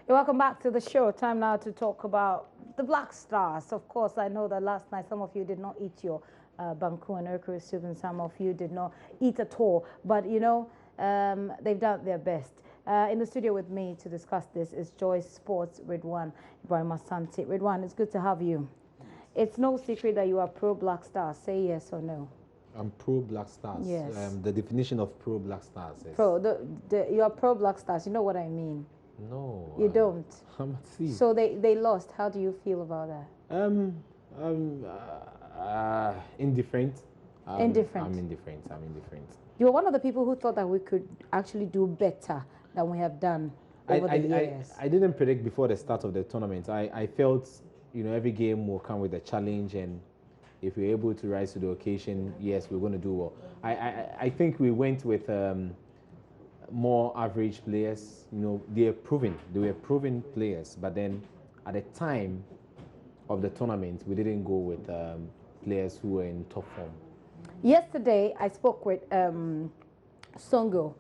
Welcome back to the show. Time now to talk about the Black Stars. Of course, I know that last night some of you did not eat your banku and okra soup, and some of you did not eat at all. But you know, they've done their best. In the studio with me to discuss this is Joyce Sports Ridwan Ibrahim Asante. Ridwan, it's good to have you. It's no secret that you are pro Black Stars. Say yes or no. I'm pro Black Stars. Yes. The definition of pro Black Stars is You are pro Black Stars. You know what I mean. no. You don't. I'm at sea. So they lost. How do you feel about that? Indifferent. Indifferent. I'm indifferent. I'm indifferent. You were one of the people who thought that we could actually do better than we have done over the years. I didn't predict before the start of the tournament. I felt, every game will come with a challenge, and if we're able to rise to the occasion, yes, we're going to do well. I think we went with more average players. They were proven players, but then at the time of the tournament, we didn't go with players who were in top form. Yesterday, I spoke with Songo,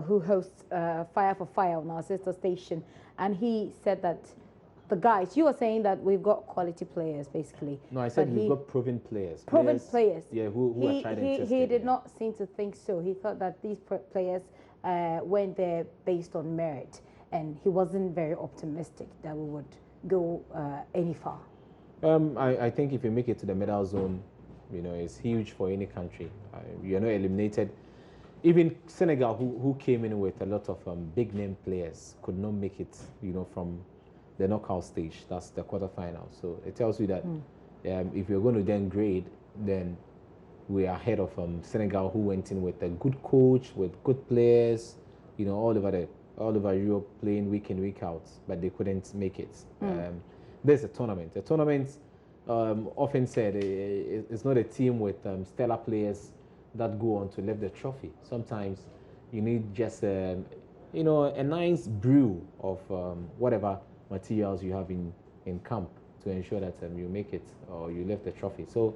who hosts Fire for Fire on our sister station, and he said that the guys, you were saying that we've got quality players, basically. No, I said we've got proven players. Proven players. Yeah, who are tried and tested. He did not seem to think so. He thought that these players went there based on merit, and he wasn't very optimistic that we would go any far. I think if you make it to the medal zone, it's huge for any country. You're not eliminated. Even Senegal, who came in with a lot of big name players, could not make it, from the knockout stage. That's the quarterfinal. So it tells you that if you're going to then grade, then we are ahead of Senegal, who went in with a good coach, with good players, all over Europe, playing week in, week out, but they couldn't make it. There's a tournament. A tournament, often said, it's not a team with stellar players that go on to lift the trophy. Sometimes you need just a nice brew of whatever materials you have in camp to ensure that you make it or you lift the trophy. So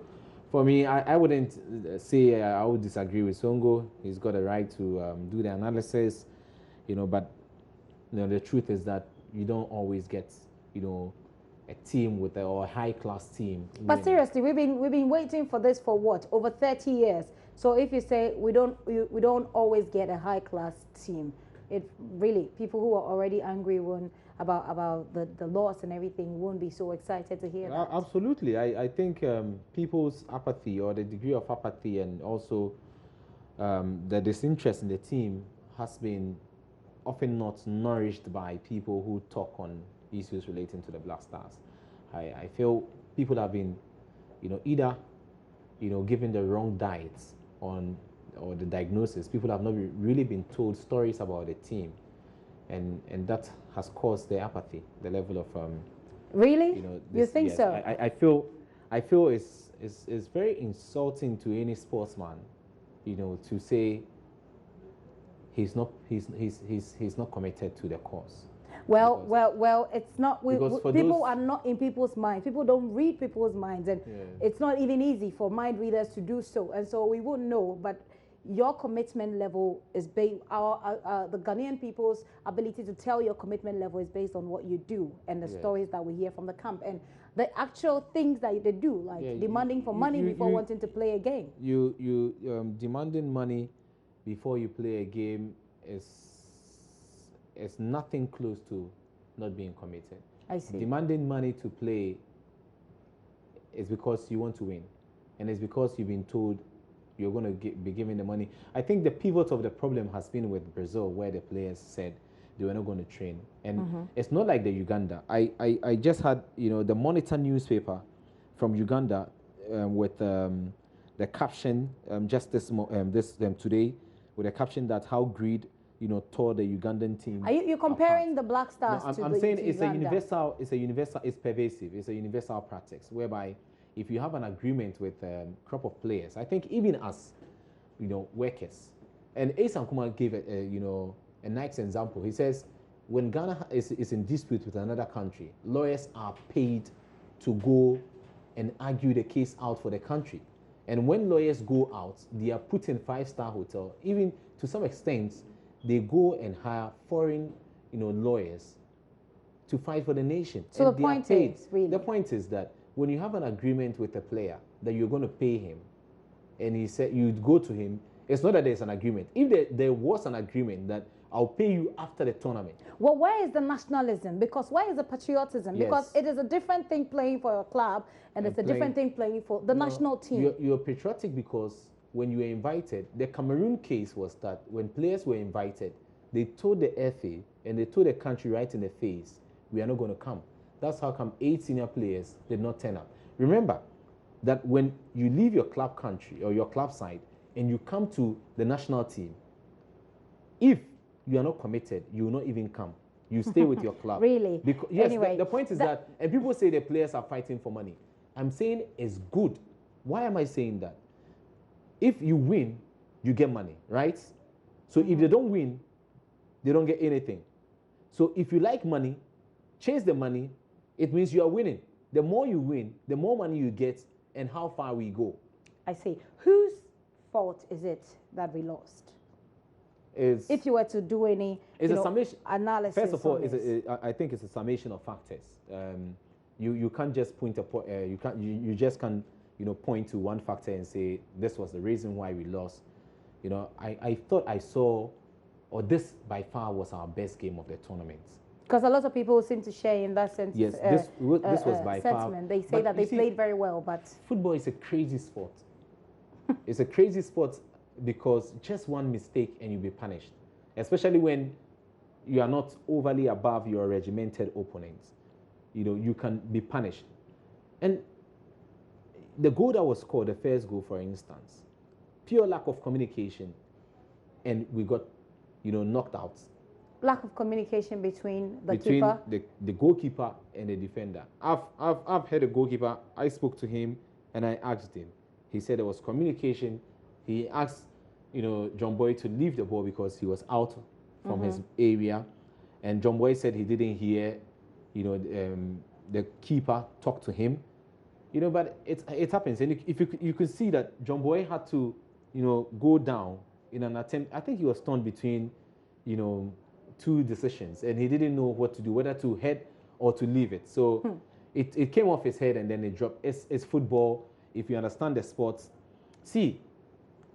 for me, I wouldn't say I would disagree with Songo. He's got a right to do the analysis, but the truth is that you don't always get, a team with or a high-class team. But seriously, we've been waiting for this for what, over 30 years. So if you say we don't always get a high-class team, it really, people who are already angry about the loss and everything won't be so excited to hear that. Absolutely. I think people's apathy, or the degree of apathy, and also the disinterest in the team has been often not nourished by people who talk on issues relating to the Black Stars. I feel people have been, either, given the wrong diets or the diagnosis. People have not really been told stories about the team, and that has caused the apathy, the level of really. You think yes, so? I feel it's very insulting to any sportsman, to say he's not committed to the cause. Well, it's not. People are not in people's minds. People don't read people's minds, and it's not even easy for mind readers to do so. And so we won't know. But your commitment level is based. The Ghanaian people's ability to tell your commitment level is based on what you do and the stories that we hear from the camp and the actual things that they do, like demanding for money before wanting to play a game. You demanding money before you play a game is nothing close to not being committed. I see. Demanding money to play is because you want to win, and it's because you've been told you're going to be given the money. I think the pivot of the problem has been with Brazil, where the players said they were not going to train, and it's not like the Uganda. I just had the Monitor newspaper from Uganda with the caption just today, with a caption that how greed tore the Ugandan team. Are you comparing the Black Stars to I'm saying it's Uganda? it's pervasive. It's a universal practice whereby if you have an agreement with a crop of players, I think even as workers, and Asan Kumar gave a nice example. He says when Ghana is in dispute with another country, lawyers are paid to go and argue the case out for the country. And when lawyers go out, they are put in 5-star hotel. Even to some extent, they go and hire foreign, lawyers to fight for the nation. So the point is, really? The point is that when you have an agreement with a player that you're going to pay him, and he said you'd go to him, it's not that there's an agreement. If there was an agreement that I'll pay you after the tournament. Well, where is the nationalism? Because where is the patriotism? Yes. Because it is a different thing playing for your club, and it's a different thing playing for the national team. You're patriotic because when you were invited, the Cameroon case was that when players were invited, they told the FA and they told the country right in the face, we are not going to come. That's how come 8 senior players did not turn up. Remember that when you leave your club country or your club side and you come to the national team, if you are not committed, you will not even come. You stay with your club. Really? Because, yes, anyway, the point is that, and people say the players are fighting for money. I'm saying it's good. Why am I saying that? If you win, you get money, right? So if they don't win, they don't get anything. So if you like money, chase the money, it means you are winning. The more you win, the more money you get, and how far we go. I see. Whose fault is it that we lost? If you were to do any analysis. First of all, I think it's a summation of factors. You can't just point you just can't point to one factor and say this was the reason why we lost. I thought I saw, or this by far was our best game of the tournament. Because a lot of people seem to share in that sense. Yes, this was by far. They say that they played very well, but football is a crazy sport. It's a crazy sport because just one mistake and you'll be punished, especially when you are not overly above your regimented opponents. You can be punished. And the goal that was scored, the first goal, for instance, pure lack of communication, and we got, knocked out. Lack of communication between keeper, the goalkeeper and the defender. I've heard a goalkeeper. I spoke to him and I asked him. He said there was communication. He asked, John Boy to leave the ball because he was out from his area, and John Boy said he didn't hear, the keeper talk to him, But it happens, and if you could see that John Boy had to, go down in an attempt. I think he was torn between, 2 decisions, and he didn't know what to do, whether to head or to leave it. So it came off his head and then it dropped. It's football. If you understand the sports, see,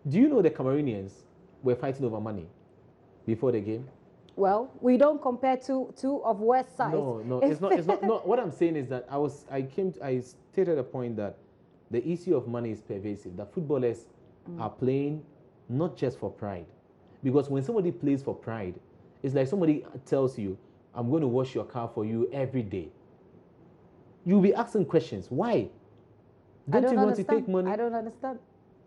do you know the Cameroonians were fighting over money before the game? Well, we don't compare two of West sides. No, it's not. No, what I'm saying is that I stated a point that the issue of money is pervasive. That footballers are playing not just for pride, because when somebody plays for pride, it's like somebody tells you, "I'm going to wash your car for you every day." You'll be asking questions. Why? Don't you want to take money? I don't understand.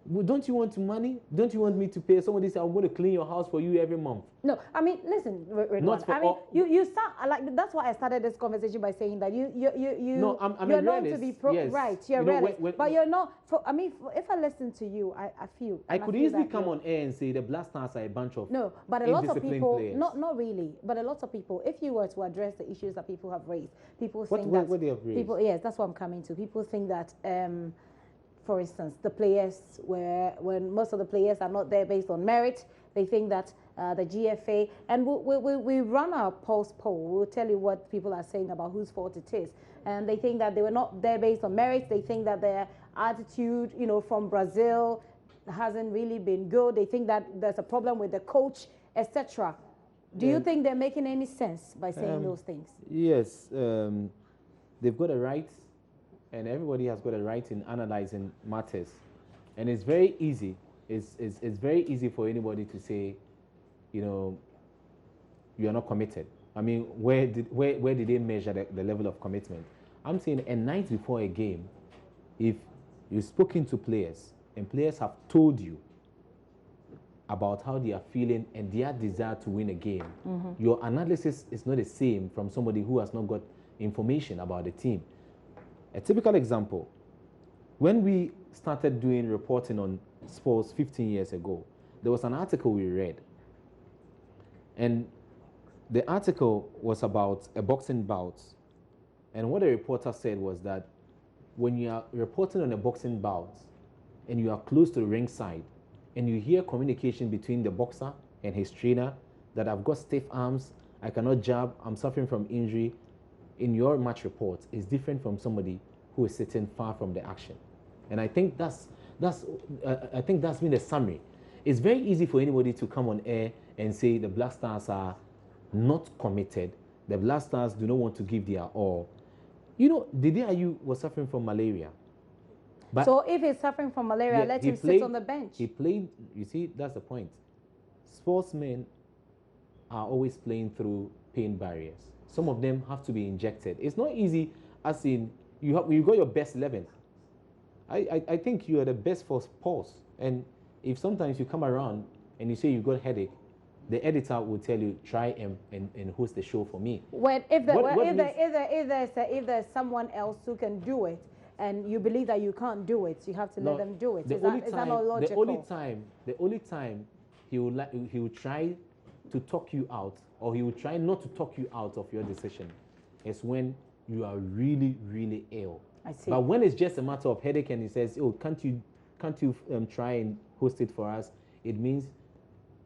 Well, don't you want money? Don't you want me to pay? Somebody said, I'm going to clean your house for you every month. No, I mean, listen, you sound like, that's why I started this conversation by saying that you're known to be right. You're realist, but you're not. If I listen to you, I feel. I could easily come on air and say the Black Stars are a bunch of but a lot of people, players. not really, but a lot of people, if you were to address the issues that people have raised, people think that what they have raised? People, yes, that's what I'm coming to. People think that. For instance, the players when most of the players are not there based on merit, they think that the GFA, and we run our pulse poll, we'll tell you what people are saying about whose fault it is. And they think that they were not there based on merit. They think that their attitude, from Brazil hasn't really been good. They think that there's a problem with the coach, etc. Do you think they're making any sense by saying those things? Yes, they've got a right. And everybody has got a right in analyzing matters, and it's very easy. It's very easy for anybody to say, you are not committed. I mean, where did they measure the level of commitment? I'm saying a night before a game, if you've spoken to players and players have told you about how they are feeling and their desire to win a game, your analysis is not the same from somebody who has not got information about the team. A typical example, when we started doing reporting on sports 15 years ago, there was an article we read. And the article was about a boxing bout. And what the reporter said was that when you are reporting on a boxing bout and you are close to the ringside and you hear communication between the boxer and his trainer that I've got stiff arms, I cannot jab, I'm suffering from injury, in your match report is different from somebody who is sitting far from the action. And I think that's been the summary. It's very easy for anybody to come on air and say the Black Stars are not committed. The Black Stars do not want to give their all. You know, Dede Ayew was suffering from malaria. But so if he's suffering from malaria, let him sit on the bench. He played, you see, that's the point. Sportsmen are always playing through pain barriers. Some of them have to be injected. It's not easy, as in, you got your best 11. I think you are the best for pause. And if sometimes you come around and you say you got a headache, the editor will tell you, try and host the show for me. Well, if there's someone else who can do it, and you believe that you can't do it, you have to let them do it. Is that not logical? The only time he will try to talk you out, or he will try not to talk you out of your decision, is when you are really, really ill. I see. But when it's just a matter of headache and he says, oh, can't you try and host it for us? It means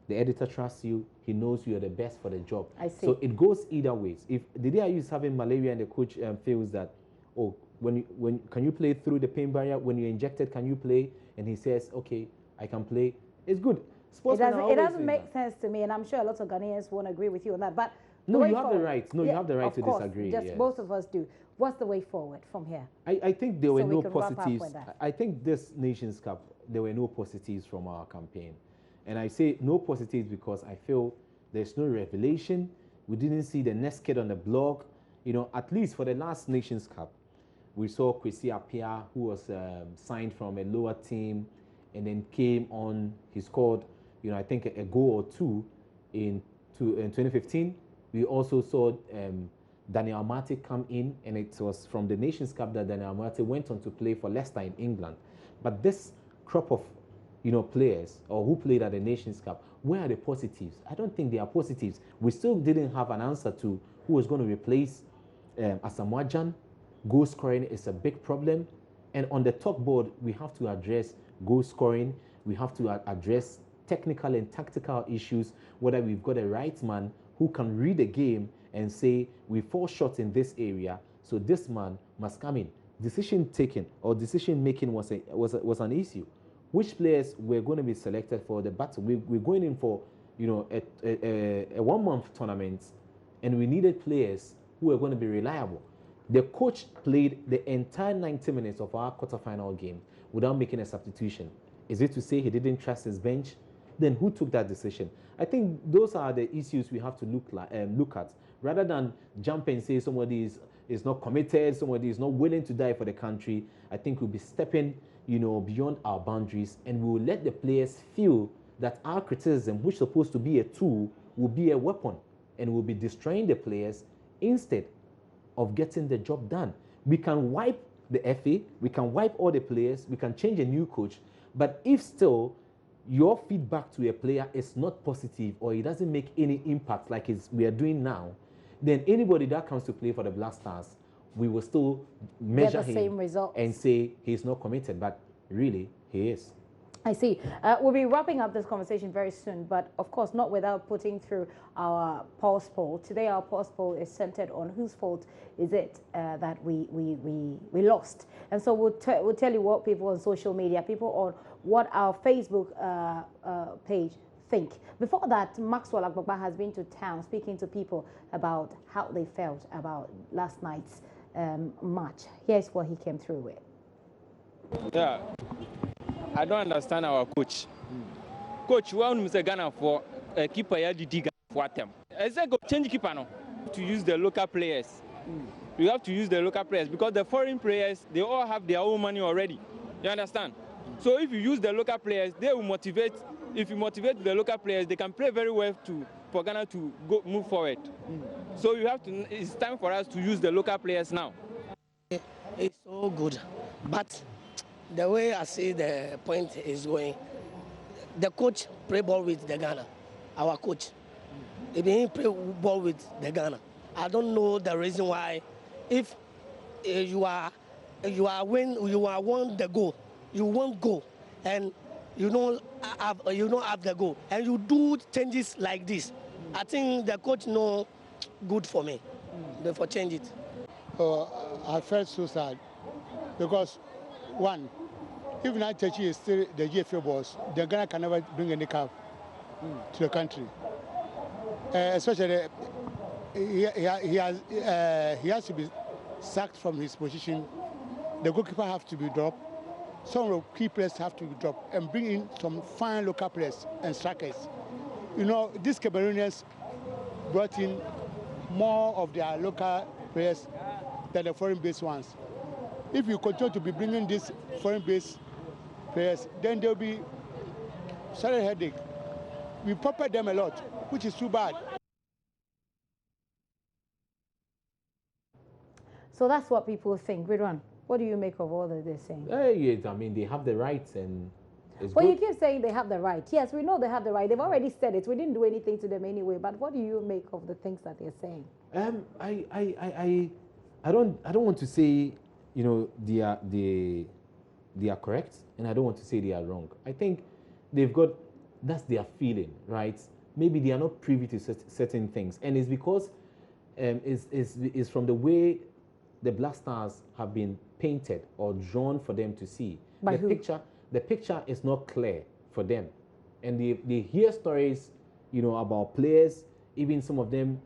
the editor trusts you. He knows you are the best for the job. I see. So it goes either ways. If Dede Ayew is having malaria and the coach feels that, oh, when can you play through the pain barrier? When you're injected, can you play? And he says, okay, I can play. It's good. It doesn't make sense to me, and I'm sure a lot of Ghanaians won't agree with you on that. But no, you have the right. No, you have the right to disagree. Just both of us do. What's the way forward from here? I think there were no positives. I think this Nations Cup, there were no positives from our campaign. And I say no positives because I feel there's no revelation. We didn't see the next kid on the block. You know, at least for the last Nations Cup, we saw Kwesi Appiah, who was signed from a lower team and then came on. He scored, you know, I think a goal or two in 2015. We also saw Daniel Amate come in, and it was from the Nations Cup that Daniel Amate went on to play for Leicester in England. But this crop of, you know, players or who played at the Nations Cup, where are the positives? I don't think there are positives. We still didn't have an answer to who was going to replace Asamoah Gyan. Goal scoring is a big problem. And on the top board, we have to address goal scoring. We have to address technical and tactical issues, whether we've got a right man who can read the game and say, we fall short in this area, so this man must come in. Decision taking or decision making was an issue. Which players were going to be selected for the battle? We're going in for, you know, a 1 month tournament, and we needed players who were going to be reliable. The coach played the entire 90 minutes of our quarterfinal game without making a substitution. Is it to say he didn't trust his bench? Then who took that decision? I think those are the issues we have to look at, rather than jump and say somebody is not committed, somebody is not willing to die for the country. I think we'll be stepping, you know, beyond our boundaries, and we will let the players feel that our criticism, which is supposed to be a tool, will be a weapon, and will be destroying the players instead of getting the job done. We can wipe the FA, we can wipe all the players, we can change a new coach, but if still your feedback to a player is not positive or it doesn't make any impact like we are doing now, then anybody that comes to play for the Black Stars, we will still measure him and say he's not committed, but really he is. I see. We'll be wrapping up this conversation very soon, but of course not without putting through our pulse poll. Today our pulse poll is centered on whose fault is it that we lost. And so we'll tell you what people on social media, people on what our Facebook page think. Before that, Maxwell Agbagba has been to town speaking to people about how they felt about last night's match. Here's what he came through with. Yeah. I don't understand our coach. Coach, why don't you Ghana for a keeper? You dig for them. Is that go change keeper now? To use the local players. You have to use the local players because the foreign players, they all have their own money already. You understand? So if you use the local players, they will motivate. If you motivate the local players, they can play very well for Ghana to move forward. So you have to. It's time for us to use the local players now. It's so good, but the way I see the point is going, the coach play ball with the Ghana, our coach. He didn't play ball with the Ghana. I don't know the reason why. If you are won the goal, you won't go, and you don't have the goal, and you do changes like this. I think the coach no good for me. Therefore change it. I felt so sad because, one, if Natachi is still the GFA boss, the Ghana can never bring any cup to the country. Especially, he has to be sacked from his position. The goalkeeper have to be dropped. Some of the key players have to be dropped and bring in some fine local players and strikers. You know, these Cameroonians brought in more of their local players than the foreign-based ones. If you continue to be bringing these foreign-based players, then there'll be sorry headache. We pamper them a lot, which is too bad. So that's what people think. Ridwan, what do you make of all that they're saying? Yes, I mean, they have the rights and it's well, good. You keep saying they have the right. Yes, we know they have the right. They've already said it. We didn't do anything to them anyway. But what do you make of the things that they're saying? I don't want to say, you know, they are correct, and I don't want to say they are wrong. I think they've got, that's their feeling, right? Maybe they are not privy to certain things, and it's because it's from the way the Black Stars have been painted or drawn for them to see. By who? The picture is not clear for them, and they hear stories, you know, about players. Even some of them.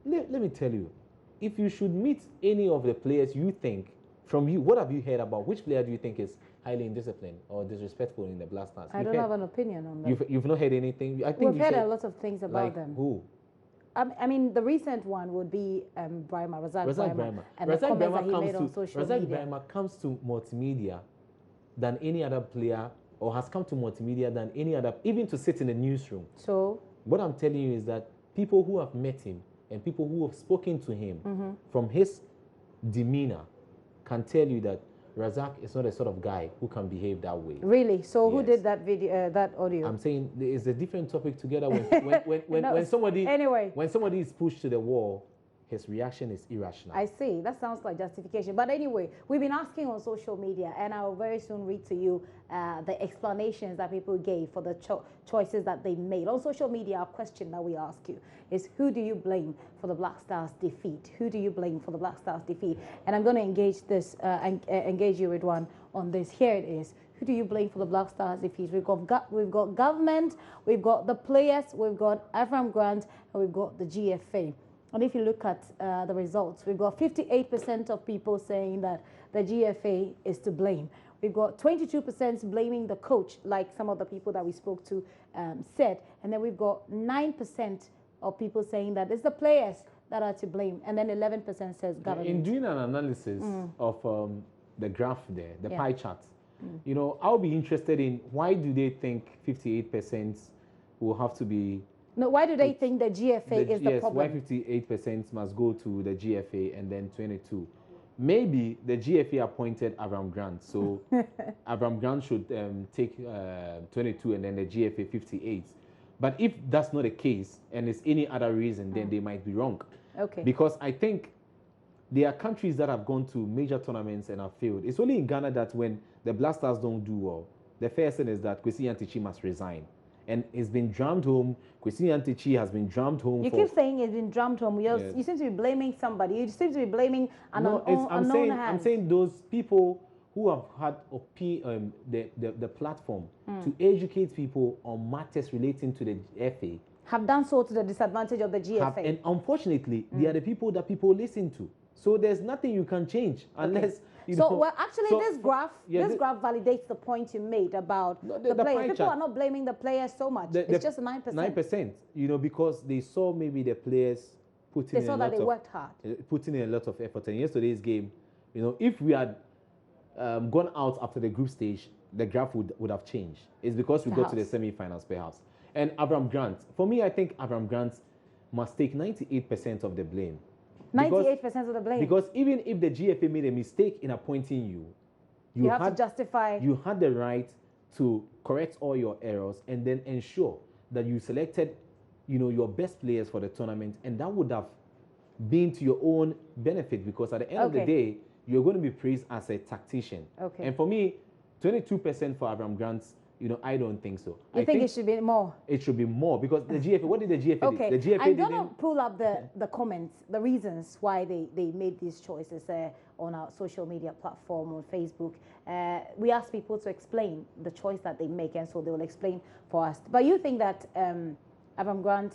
Let me tell you, if you should meet any of the players you think, from you, what have you heard about? Which player do you think is highly indisciplined or disrespectful in the Black Stars? I don't have an opinion on that. You've not heard anything? I think we've heard a lot of things about like them. Who? I mean, the recent one would be Razak Brahma, and the comments that he made on social media. Razak Brahma comes to multimedia than any other player, or has come to multimedia than any other, even to sit in the newsroom. So what I'm telling you is that people who have met him and people who have spoken to him from his demeanor can tell you that Razak is not a sort of guy who can behave that way. Really? So yes. Who did that video, that audio? I'm saying there is a different topic together. When somebody is pushed to the wall, his reaction is irrational. I see. That sounds like justification. But anyway, we've been asking on social media, and I will very soon read to you the explanations that people gave for the choices that they made. On social media, our question that we ask you is, who do you blame for the Black Stars' defeat? Who do you blame for the Black Stars' defeat? And I'm going to engage engage you, Ridwan, on this. Here it is. Who do you blame for the Black Stars' defeat? We've got government, we've got the players, we've got Avram Grant, and we've got the GFA. And if you look at the results, we've got 58% of people saying that the GFA is to blame. We've got 22% blaming the coach, like some of the people that we spoke to said. And then we've got 9% of people saying that it's the players that are to blame. And then 11% says government. In doing an analysis of the graph there, the pie chart, you know, I'll be interested in why do they think 58% will have to be... No, why do they think the GFA is the problem? Yes, why 58% must go to the GFA and then 22. Maybe the GFA appointed Avram Grant, so Avram Grant should take 22 and then the GFA 58. But if that's not the case and it's any other reason, then they might be wrong. Okay. Because I think there are countries that have gone to major tournaments and have failed. It's only in Ghana that when the Black Stars don't do well, the first thing is that Kwesi Nyantakyi must resign. And it's been drummed home. Kwesi Nyantakyi has been drummed home. You keep saying it's been drummed home. You seem to be blaming somebody. You seem to be blaming an unknown hand. I'm saying those people who have had the platform to educate people on matters relating to the FA have done so to the disadvantage of the GFA. And unfortunately, they are the people that people listen to. So there's nothing you can change unless... Well, actually, this graph validates the point you made about the players. People are not blaming the players so much. It's just 9%. 9%, you know, because they saw maybe the players putting they worked hard. Putting in a lot of effort. And yesterday's game, you know, if we had gone out after the group stage, the graph would have changed. It's because we got to the semi-finals, perhaps. And Avram Grant, for me, I think Avram Grant must take 98% of the blame. 98% of the blame. Because even if the GFA made a mistake in appointing you, you have to justify. You had the right to correct all your errors and then ensure that you selected, you know, your best players for the tournament, and that would have been to your own benefit, because at the end of the day, you're going to be praised as a tactician. Okay. And for me, 22% for Avram Grant, I don't think so. I think it should be more? It should be more because the GFA, what did the GFA do? Okay, The GFA I'm going to pull up the comments, the reasons why they made these choices on our social media platform, on Facebook. We asked people to explain the choice that they make, and so they will explain for us. But you think that Avram Grant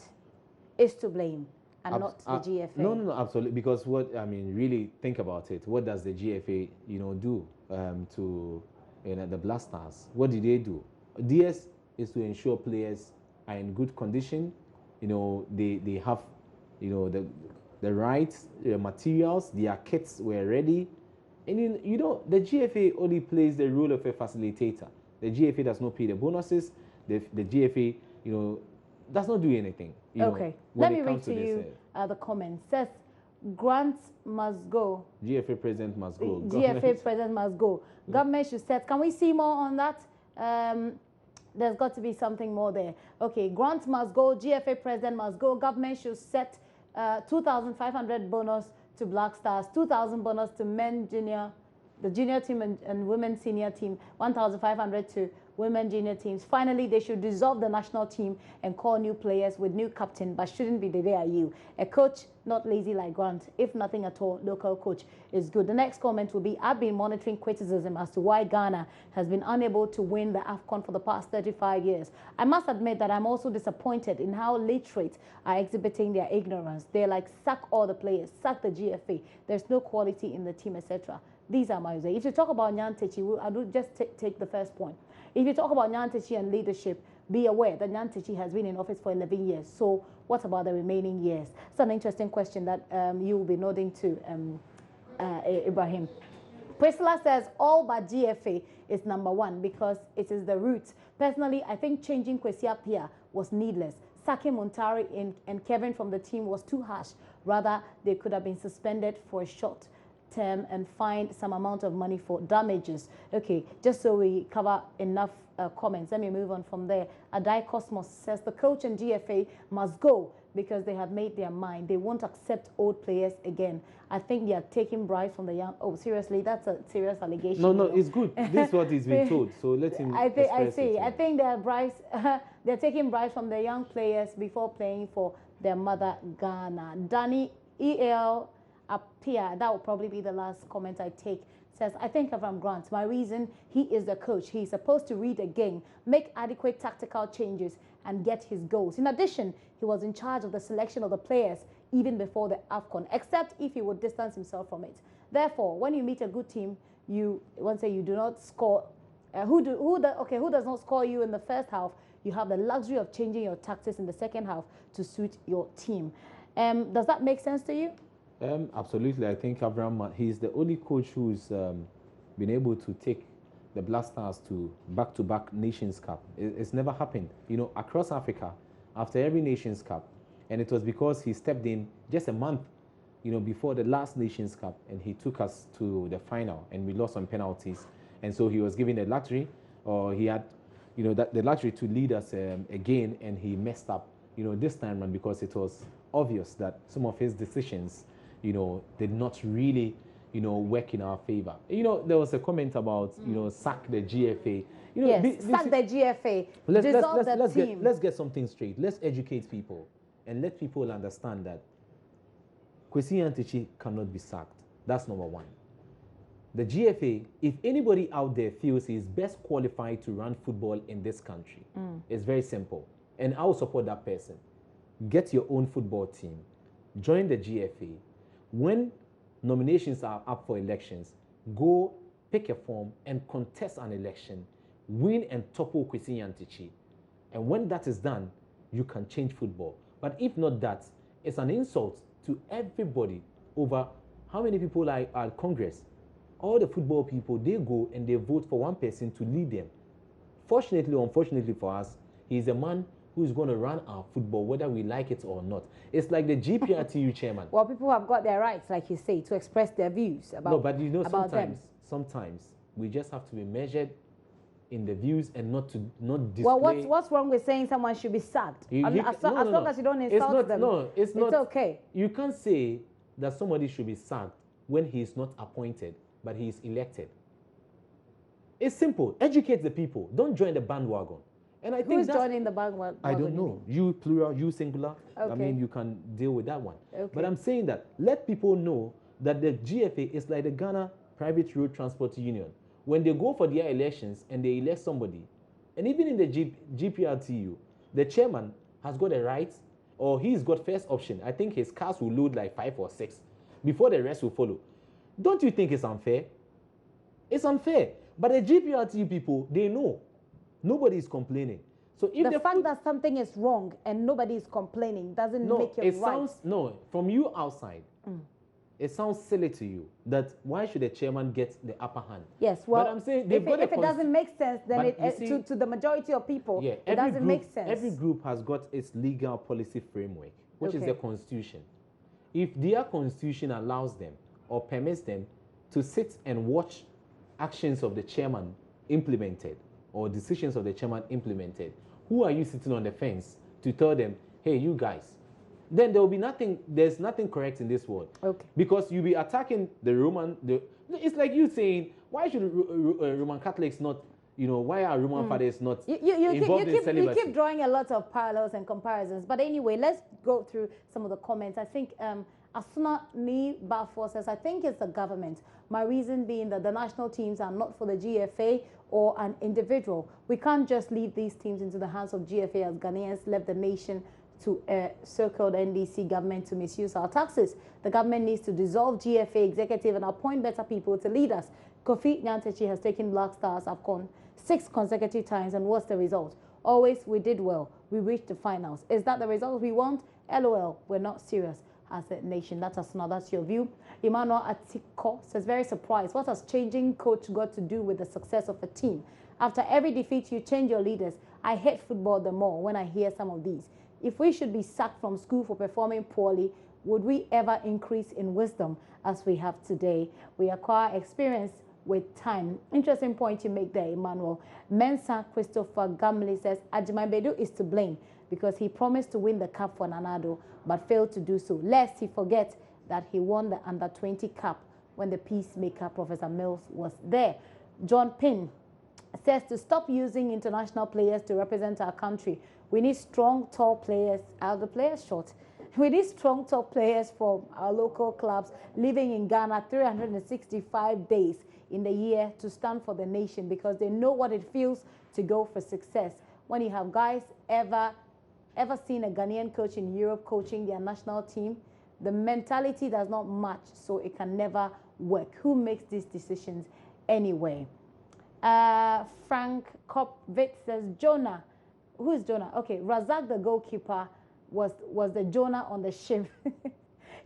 is to blame and not the GFA? No, absolutely. Because really think about it. What does the GFA, do to the Black Stars? What did they do? DS is to ensure players are in good condition. They have, the rights, the materials, their kits were ready. And the GFA only plays the role of a facilitator. The GFA does not pay the bonuses. The GFA, does not do anything. Okay, let me read to you the comment. Says, Grant must go. GFA president must go. GFA president must go. Government should set. Can we see more on that? There's got to be something more there. Okay, Grant must go. GFA president must go. Government should set 2,500 bonus to Black Stars, 2,000 bonus to men junior, the junior team and women senior team, 1,500 to women junior teams. Finally, they should dissolve the national team and call new players with new captain, but shouldn't be the AIU. A coach, not lazy like Grant. If nothing at all, local coach is good. The next comment will be, I've been monitoring criticism as to why Ghana has been unable to win the AFCON for the past 35 years. I must admit that I'm also disappointed in how literate are exhibiting their ignorance. They're like, sack all the players, sack the GFA. There's no quality in the team, etc. These are my views. If you talk about Nyantechi, I will just take the first point. If you talk about Nyantechi and leadership, be aware that Nyantechi has been in office for 11 years. So what about the remaining years? It's an interesting question that you will be nodding to, Ibrahim. Priscilla says, all but GFA is number one because it is the root. Personally, I think changing Kwesi Appiah was needless. Sacking Montari and Kevin from the team was too harsh. Rather, they could have been suspended for a short term and find some amount of money for damages. Okay, just so we cover enough comments, let me move on from there. Adai Cosmos says the coach and GFA must go because they have made their mind. They won't accept old players again. I think they are taking bribes from the young. Oh, seriously, that's a serious allegation. No, it's good. This is what he's been told. So let him. I think they are bribes. They're taking bribes from the young players before playing for their mother Ghana. Danny EL Appiah, that will probably be the last comment I take, says, I think Avram Grant, my reason, he is the coach. He's supposed to read a game, make adequate tactical changes, and get his goals. In addition, he was in charge of the selection of the players even before the AFCON, except if he would distance himself from it. Therefore, when you meet a good team, you do not score. Who does not score you in the first half, you have the luxury of changing your tactics in the second half to suit your team. Does that make sense to you? Absolutely. I think Avram, he's the only coach who's been able to take the Black Stars to back-to-back Nations Cup. It's never happened, across Africa, after every Nations Cup. And it was because he stepped in just a month, before the last Nations Cup, and he took us to the final, and we lost on penalties. And so he was given the luxury, or he had, the luxury to lead us again, and he messed up, this time around because it was obvious that some of his decisions did not really, work in our favor. There was a comment about, sack the GFA. Sack the GFA. Dissolve the team. Let's get something straight. Let's educate people and let people understand that Kwesi Nyantechi cannot be sacked. That's number one. The GFA, if anybody out there feels he is best qualified to run football in this country, it's very simple. And I will support that person. Get your own football team. Join the GFA. When nominations are up for elections, go pick a form and contest an election, win and topple Kwesi Nyantechi. And when that is done, you can change football. But if not that, it's an insult to everybody over how many people are at Congress. All the football people, they go and they vote for one person to lead them. Fortunately or unfortunately for us, he's a man who's going to run our football, whether we like it or not. It's like the GPRTU chairman. Well, people have got their rights, like you say, to express their views about No, but sometimes we just have to be measured in the views and not display. Well, what's wrong with saying someone should be sacked? As long as you don't insult them, it's not. It's okay. You can't say that somebody should be sacked when he is not appointed, but he is elected. It's simple. Educate the people. Don't join the bandwagon. And I think who's joining the bandwagon? I don't know. You plural, you singular. Okay. I mean, you can deal with that one. Okay. But I'm saying that let people know that the GFA is like the Ghana Private Road Transport Union. When they go for their elections and they elect somebody, and even in the GPRTU, the chairman has got a right, or he's got first option. I think his cars will load like 5 or 6 before the rest will follow. Don't you think it's unfair? It's unfair. But the GPRTU people, they know. Nobody is complaining. So if the fact that something is wrong and nobody is complaining doesn't make it right. From you outside, it sounds silly to you that why should the chairman get the upper hand? Yes, well, but I'm saying if it doesn't make sense, then to the majority of people, it doesn't make sense. Every group has got its legal policy framework, which is the constitution. If their constitution allows them or permits them to sit and watch actions of the chairman implemented, or decisions of the chairman implemented, who are you sitting on the fence to tell them, hey, you guys? Then there will be nothing, there's nothing correct in this world. Okay. Because you'll be attacking the Roman, it's like you saying, why should Roman Catholics not, why are Roman fathers not involved in celibacy? You keep drawing a lot of parallels and comparisons. But anyway, let's go through some of the comments. I think Asuna Ni Bafo says, I think it's the government. My reason being that the national teams are not for the GFA or an individual. We can't just leave these teams into the hands of GFA as Ghanaians left the nation to circle the NDC government to misuse our taxes. The government needs to dissolve GFA executive and appoint better people to lead us. Kofi Nyantechi has taken Black Stars AFCON 6 consecutive times, and what's the result? Always we did well. We reached the finals. Is that the result we want? LOL, we're not serious as a nation. That's your view. Emmanuel Atiko says, very surprised. What has changing coach got to do with the success of a team? After every defeat, you change your leaders. I hate football the more when I hear some of these. If we should be sacked from school for performing poorly, would we ever increase in wisdom as we have today? We acquire experience with time. Interesting point you make there, Emmanuel. Mensa Christopher Gamley says, Ajimabedu is to blame because he promised to win the cup for Nanado but failed to do so, lest he forget that he won the Under-20 cup when the peacemaker Professor Mills was there. John Pinn says to stop using international players to represent our country. We need strong, tall players. The players short. We need strong, tall players from our local clubs living in Ghana 365 days in the year to stand for the nation because they know what it feels to go for success. When you have guys ever seen a Ghanaian coach in Europe coaching their national team, the mentality does not match, so it can never work. Who makes these decisions anyway? Frank Kopvit says, Jonah. Who is Jonah? Okay, Razak, the goalkeeper, was the Jonah on the ship.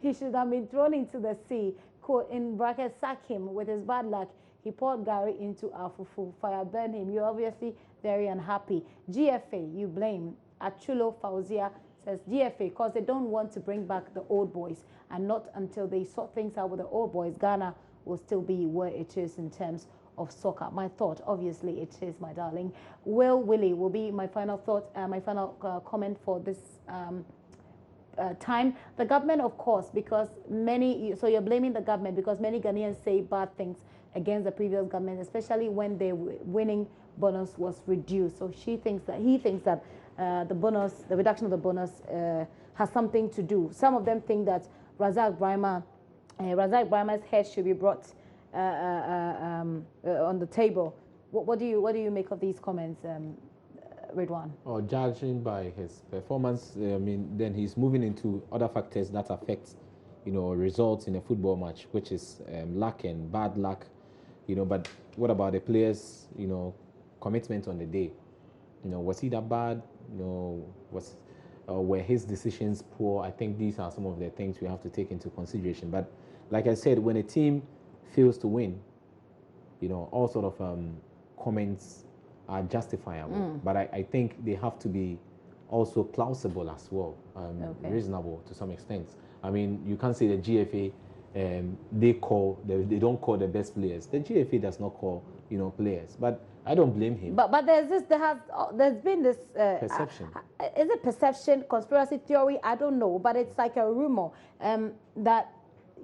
He should have been thrown into the sea. Quote, in brackets, sack him with his bad luck. He poured Gary into our fufu. Fire burn him. You're obviously very unhappy. GFA, you blame. Achulo Fauzia says GFA because they don't want to bring back the old boys, and not until they sort things out with the old boys, Ghana will still be where it is in terms of soccer. My thought, obviously it is, my darling. Willie will be my final thought, my final comment for this time. The government, of course, because so you're blaming the government because many Ghanaians say bad things against the previous government, especially when their winning bonus was reduced. So he thinks that the reduction of the bonus has something to do. Some of them think that Razak Brahma's head should be brought on the table. What do you make of these comments, Ridwan? Or judging by his performance, then he's moving into other factors that affect, results in a football match, which is luck and bad luck, But what about the players, commitment on the day? Was he that bad? Were his decisions poor? I think these are some of the things we have to take into consideration. But like I said, when a team fails to win, all sort of comments are justifiable. But I think they have to be also plausible as well, reasonable to some extent. I mean, you can't say the GFA, they don't call the best players. The GFA does not call, players. But I don't blame him. But there's been this perception. Is it perception, conspiracy theory? I don't know. But it's like a rumor that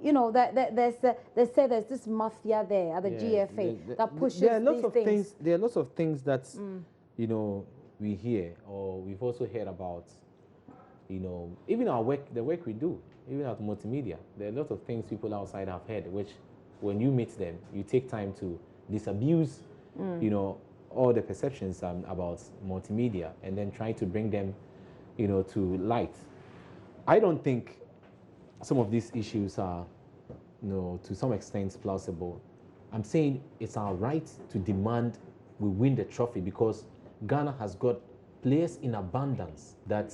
you know, they say there's this mafia there at the GFA that pushes these things. There are lots of things that, you know, we hear or we've also heard about, you know, even the work we do, even at multimedia. There are a lot of things people outside have heard, which when you meet them, you take time to disabuse, you know, all the perceptions about multimedia and then try to bring them, you know, to light. I don't think some of these issues are, you know, to some extent plausible. I'm saying it's our right to demand we win the trophy because Ghana has got players in abundance that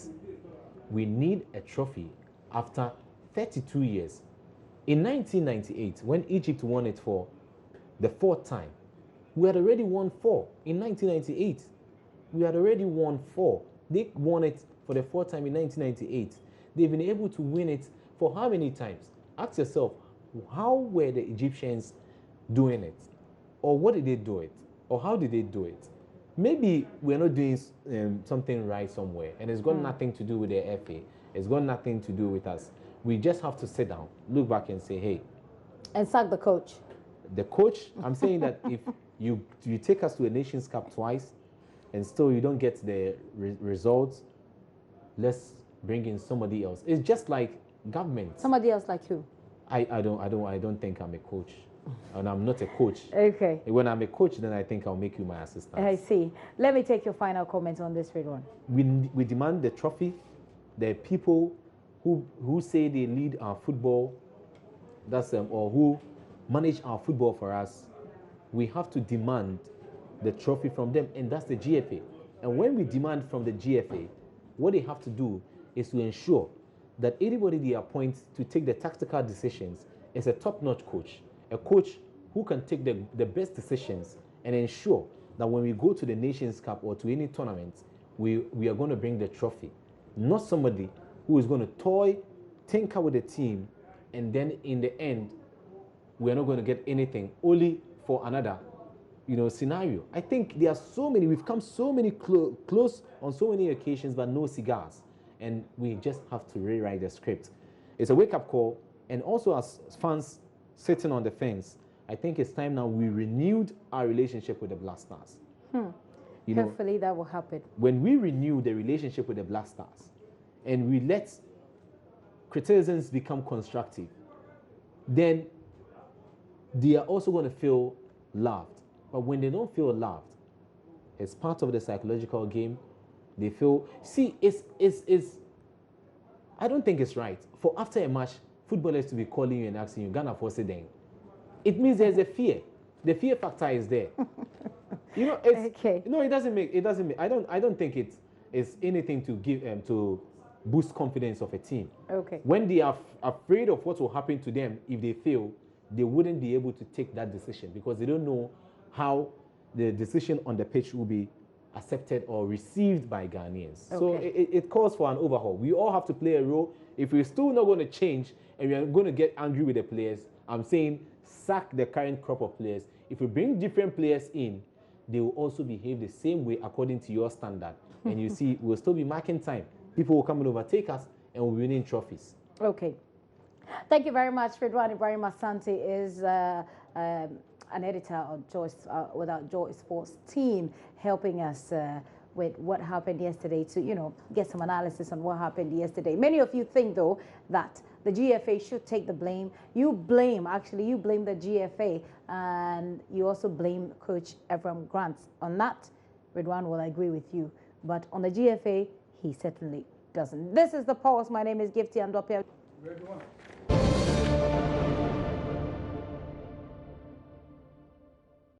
we need a trophy after 32 years. In 1998, when Egypt won it for the 4th time, we had already won 4. In 1998, we had already won 4. They won it for the 4th time in 1998. They've been able to win it for how many times? Ask yourself, how were the Egyptians doing it? Or what did they do it? Or how did they do it? Maybe we're not doing something right somewhere, and it's got nothing to do with the FA. It's got nothing to do with us. We just have to sit down, look back and say, hey. And sack the coach. The coach, I'm saying that if you take us to a Nations Cup twice and still you don't get the results, let's bring in somebody else. It's just like government. Somebody else like who? I don't think I'm a coach. And I'm not a coach. Okay. When I'm a coach, then I think I'll make you my assistant. I see. Let me take your final comments on this, Ridwan. We demand the trophy. The people who say they lead our football, or who manage our football for us, we have to demand the trophy from them, and that's the GFA. And when we demand from the GFA, what they have to do is to ensure that anybody they appoint to take the tactical decisions is a top-notch coach, a coach who can take the best decisions and ensure that when we go to the Nations Cup or to any tournament, we are going to bring the trophy. Not somebody who is going to tinker with the team, and then in the end, we are not going to get anything, only for another, you know, scenario. I think there are so many, we've come so many close on so many occasions, but no cigars. And we just have to rewrite the script. It's a wake-up call, and also as fans sitting on the fence, I think it's time now we renewed our relationship with the Black Stars. Hopefully that will happen. When we renew the relationship with the Black Stars and we let criticisms become constructive, then they are also going to feel loved. But when they don't feel loved, it's part of the psychological game. They feel, see, I don't think it's right for after a match, footballers to be calling you and asking you, Ghana for Sedeng. It means there's a fear. The fear factor is there. You know, no, it doesn't make, I don't think it is anything to give to boost confidence of a team. Okay. When they are afraid of what will happen to them if they fail, they wouldn't be able to take that decision because they don't know how the decision on the pitch will be accepted or received by Ghanaians. Okay. So it calls for an overhaul. We all have to play a role. If we're still not going to change and we are going to get angry with the players, I'm saying sack the current crop of players. If we bring different players in, they will also behave the same way according to your standard. And you see, we'll still be marking time. People will come and overtake us and we'll be winning trophies. Okay. Thank you very much. Ridwan Ibrahim Asante is an editor on with our Joy Sports team, helping us with what happened yesterday to, you know, get some analysis on what happened yesterday. Many of you think, though, that the GFA should take the blame. You blame the GFA, and you also blame Coach Ephraim Grant. On that, Ridwan will agree with you. But on the GFA, he certainly doesn't. This is The Pulse. My name is Gifty Andopia.